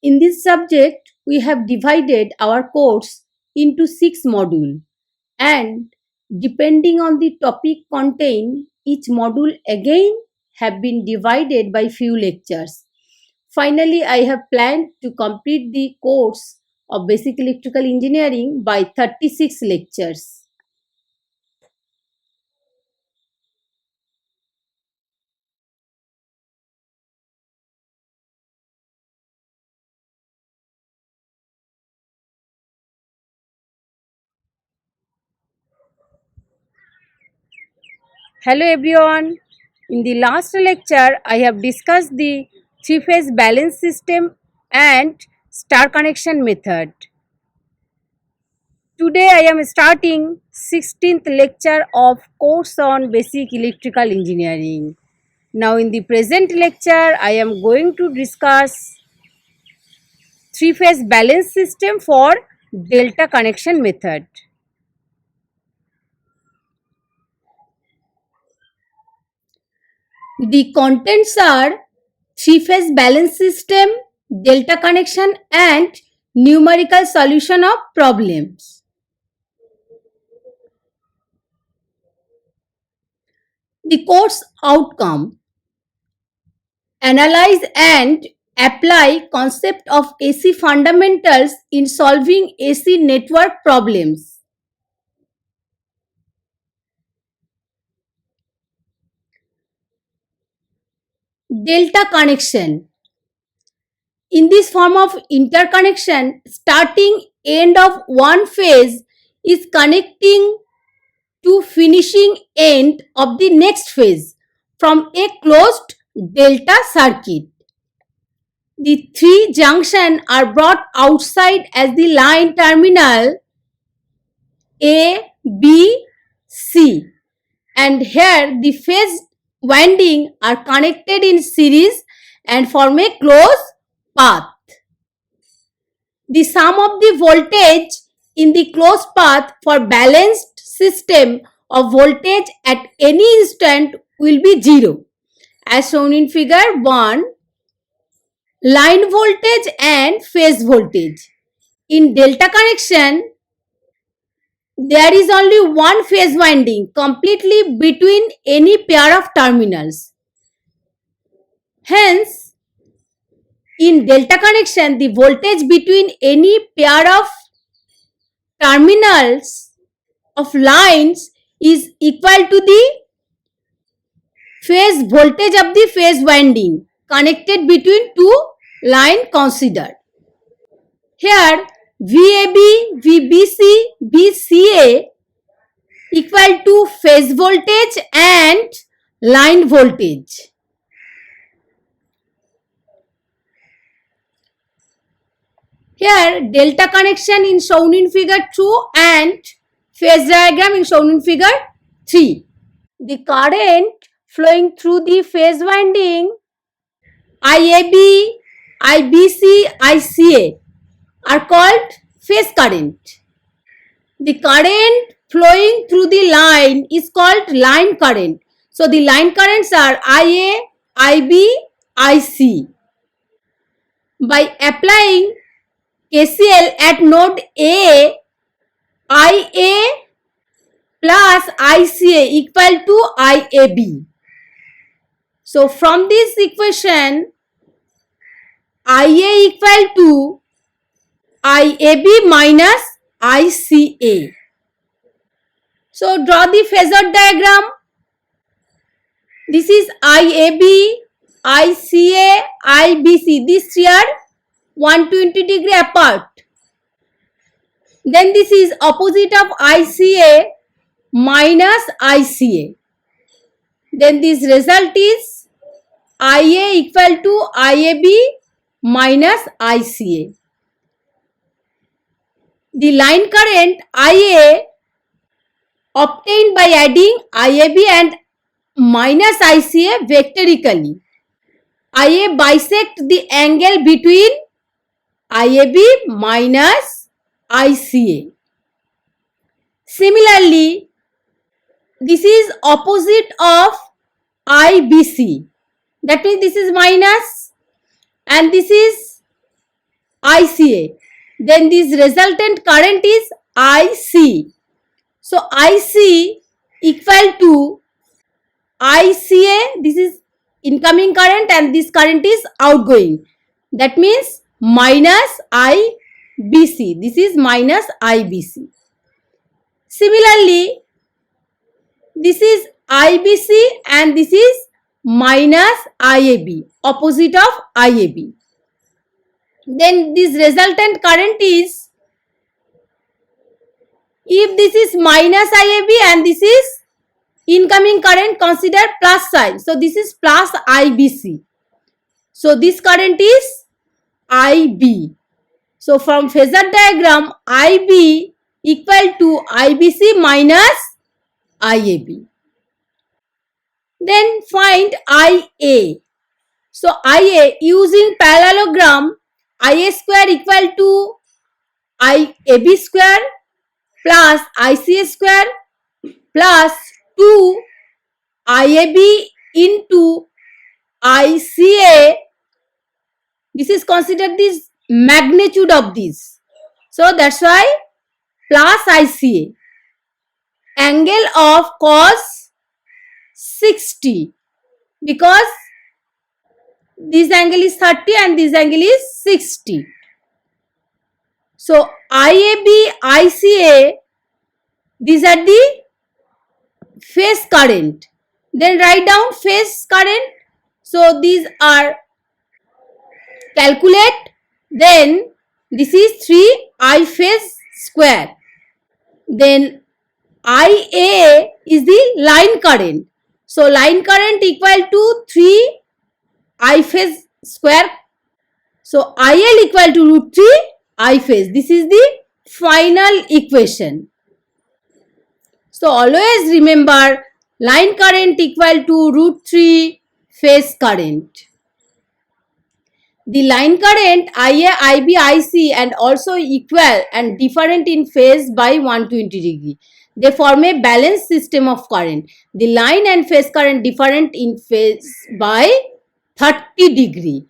In this subject, we have divided our course into 6 modules, and depending on the topic contained, each module again have been divided by few lectures. Finally, I have planned to complete the course of Basic Electrical Engineering by 36 lectures. Hello everyone. In the last lecture, I have discussed the three-phase balance system and star connection method. Today I am starting 16th lecture of course on basic electrical engineering. Now in the present lecture, I am going to discuss three-phase balance system for delta connection method. The contents are three-phase balance system, delta connection and numerical solution of problems. The course outcome: analyze and apply concept of AC fundamentals in solving AC network problems. Delta connection. In this form of interconnection, starting end of one phase is connecting to finishing end of the next phase from a closed delta circuit. The three junctions are brought outside as the line terminal A, B, C, and here the phase winding are connected in series and form a closed path. The sum of the voltage in the closed path for balanced system of voltage at any instant will be 0, as shown in figure 1. Line voltage and phase voltage. In delta connection, there is only one phase winding completely between any pair of terminals. Hence, in delta connection, the voltage between any pair of terminals of lines is equal to the phase voltage of the phase winding connected between two lines considered. Here, VAB, VBC, VCA equal to phase voltage and line voltage. Here, delta connection is shown in figure 2 and phase diagram is shown in figure 3. The current flowing through the phase winding IAB, IBC, ICA are called phase current. The current flowing through the line is called line current. So, the line currents are IA, IB, IC. By applying KCL at node A, IA plus ICA equal to IAB. So, from this equation, IA equal to IAB minus ICA. So, draw the phasor diagram. This is IAB, ICA, IBC. These three are 120 degree apart. Then this is opposite of ICA minus ICA. Then this result is IA equal to IAB minus ICA. The line current IA obtained by adding IAB and minus ICA vectorically. IA bisect the angle between IAB minus ICA. Similarly, this is opposite of IBC. That means this is minus and this is ICA. Then this resultant current is IC. So IC equal to ICA, this is incoming current and this current is outgoing. That means minus IBC. This is minus IBC. Similarly, this is IBC and this is minus IAB, opposite of IAB. Then this resultant current is, if this is minus IAB and this is incoming current, consider plus sign. So this is plus IBC. So this current is IB. So from phasor diagram, IB equal to IBC minus IAB. Then find IA. So IA using parallelogram, IA square equal to IAB square plus ICA square plus 2 IAB into ICA. This is considered this magnitude of this. So that's why plus ICA. Angle of cos 60, because this angle is 30 and this angle is 60. So IAB, ICA, these are the phase current. Then write down phase current. So these are calculate. Then this is 3 I phase square. Then IA is the line current. So line current equal to 3 I phase square. So IL equal to root 3 I phase. This is the final equation. So always remember line current equal to root 3 phase current. The line current IA, IB, IC and also equal and different in phase by 120 degree. They form a balanced system of current. The line and phase current different in phase by 30 degree.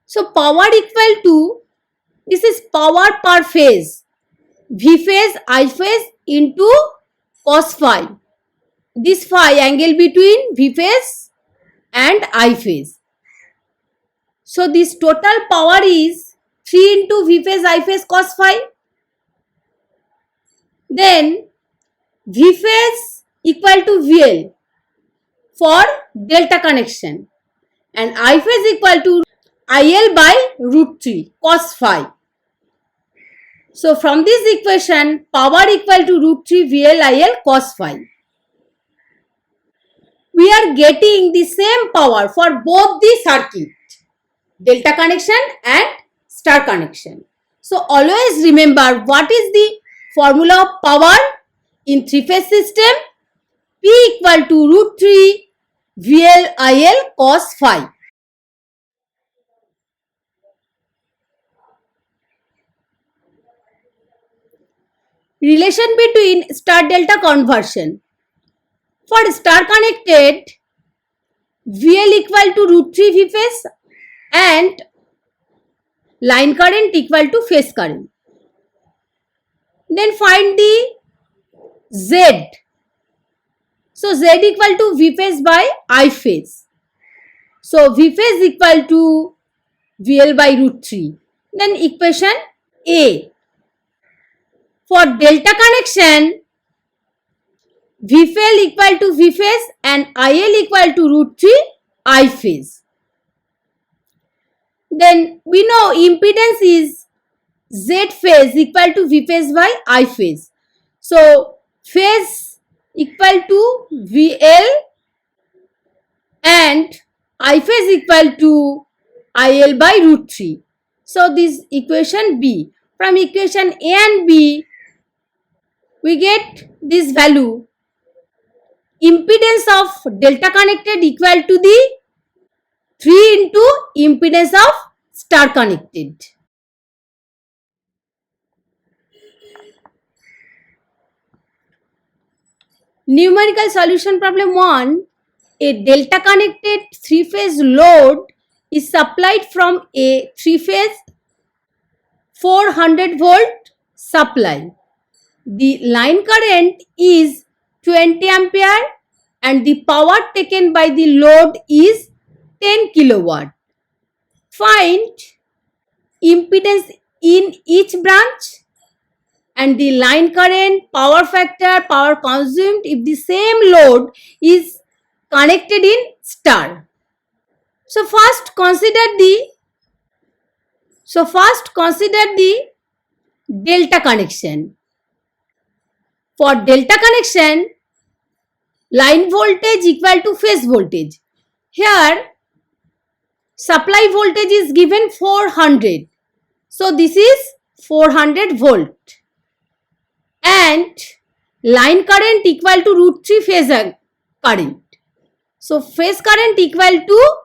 So power equal to, this is power per phase, V phase, I phase into cos phi. This phi angle between V phase and I phase. So this total power is 3 into V phase, I phase cos phi. Then V phase equal to VL for delta connection and I phase equal to IL by root 3 cos phi. So from this equation, power equal to root 3 VL IL cos phi. We are getting the same power for both the circuit, delta connection and star connection. So always remember what is the formula of power in three-phase system. P equal to root 3 VL IL cos phi. Relation between star delta conversion. For star connected, VL equal to root 3 V phase and line current equal to phase current. Then find the Z. So Z equal to V phase by I phase. So V phase equal to VL by root 3. Then equation A. For delta connection, VFL equal to V phase and IL equal to root 3 I phase. Then we know impedance is Z phase equal to V phase by I phase. So phase equal to VL and I phase equal to IL by root 3. So this equation B. From equation A and B, we get this value. Impedance of delta connected equal to the 3 into impedance of star connected. Numerical solution problem 1. a delta connected three-phase load is supplied from a three-phase 400 volt supply. The line current is 20 ampere and the power taken by the load is 10 kilowatt. Find impedance in each branch and the line current, power factor, power consumed if the same load is connected in star. So first consider the delta connection. For delta connection, line voltage equal to phase voltage. Here supply voltage is given 400. So this is 400 volt. And line current equal to root 3 phase current. So phase current equal to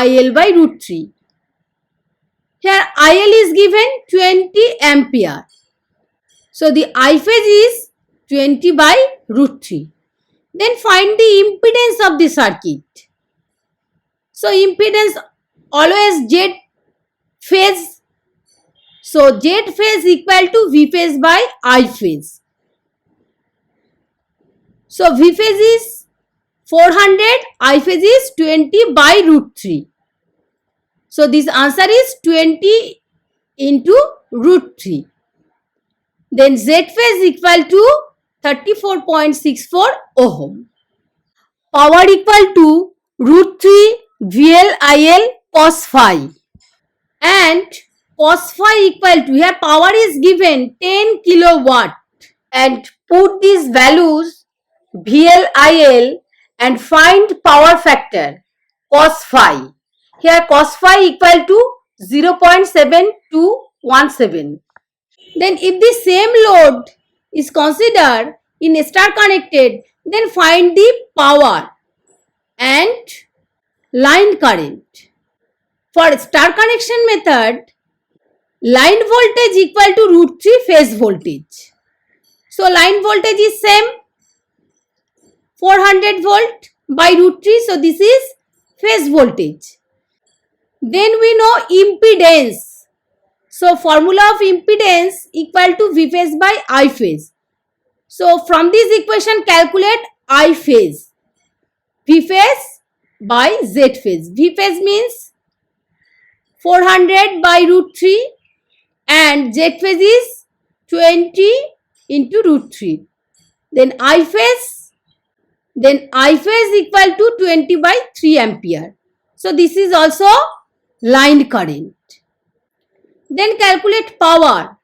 IL by root 3. Here IL is given 20 ampere. So the I phase is 20 by root 3. Then find the impedance of the circuit. So impedance always Z phase. So Z phase equal to V phase by I phase. So V phase is 400, I phase is 20 by root 3. So this answer is 20 into root 3. Then Z phase equal to 34.64 ohm. Power equal to root 3 VL IL cos phi. And cos phi equal to, here power is given 10 kilowatt. And put these values VL IL and find power factor cos phi. Here cos phi equal to 0.7217. Then if the same load is considered in star connected, then find the power and line current. For star connection method, line voltage equal to root 3 phase voltage. So line voltage is same 400 volt by root 3. So this is phase voltage. Then we know impedance. So formula of impedance equal to V phase by I phase. So from this equation calculate I phase. V phase by Z phase. V phase means 400 by root 3 and Z phase is 20 into root 3. Then I phase equal to 20 by 3 ampere. So this is also line current. Then calculate power.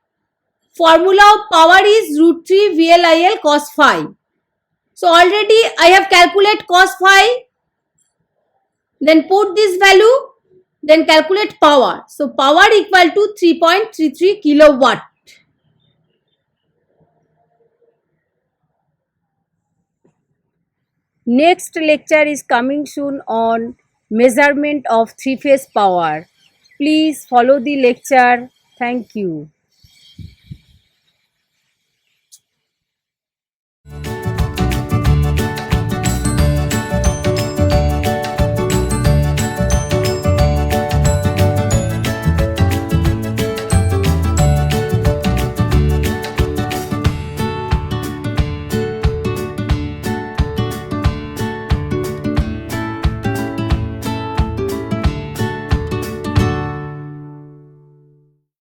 Formula of power is root 3 VLIL cos phi. So already I have calculated cos phi. Then put this value. Then calculate power. So power equal to 3.33 kilowatt. Next lecture is coming soon on measurement of three-phase power. Please follow the lecture. Thank you.